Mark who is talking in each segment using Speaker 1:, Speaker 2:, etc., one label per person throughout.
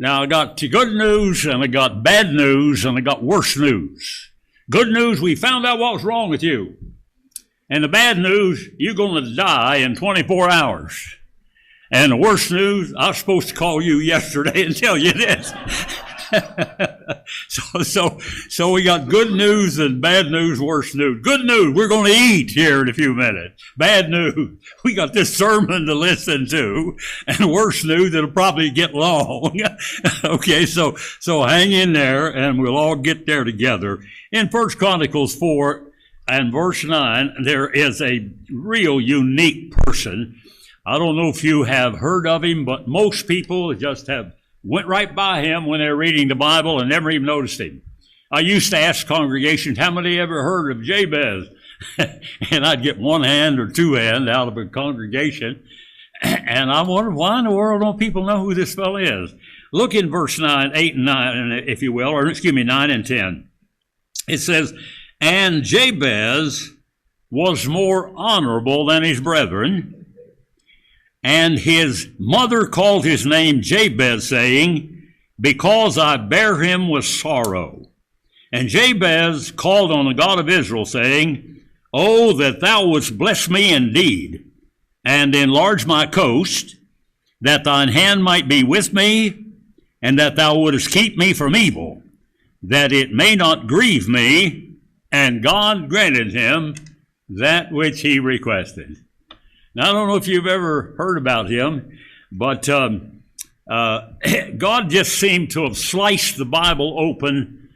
Speaker 1: Now, I got good news, and I got bad news, and I got worse news. Good news, we found out what was wrong with you. And the bad news, you're going to die in 24 hours. And the worst news, I was supposed to call you yesterday and tell you this. So we got good news and bad news, worse news. Good news, we're going to eat here in a few minutes. Bad news, we got this sermon to listen to. And worse news, it'll probably get long. Okay, so hang in there and we'll all get there together. In 1 Chronicles 4 and verse 9, there is a real unique person. I don't know if you have heard of him, but most people just have went right by him when they're reading the Bible and never even noticed him. I used to ask congregations, how many ever heard of Jabez? And I'd get one hand or two hands out of a congregation. And I wondered, why in the world don't people know who this fellow is? Look in verse 9, 8 and 9, if you will, or excuse me, 9 and 10. It says, and Jabez was more honorable than his brethren, and his mother called his name Jabez, saying, because I bear him with sorrow. And Jabez called on the God of Israel, saying, oh, that thou wouldst bless me indeed, and enlarge my coast, that thine hand might be with me, and that thou wouldest keep me from evil, that it may not grieve me. And God granted him that which he requested. Now, I don't know if you've ever heard about him, but God just seemed to have sliced the Bible open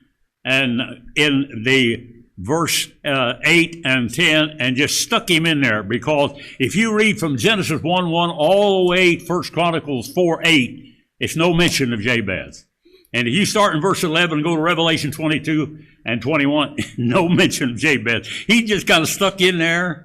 Speaker 1: and in the verse 8 and 10 and just stuck him in there. Because if you read from Genesis 1:1 all the way to 1 Chronicles 4:8, it's no mention of Jabez. And if you start in verse 11 and go to Revelation 22 and 21, no mention of Jabez. He just kind of stuck in there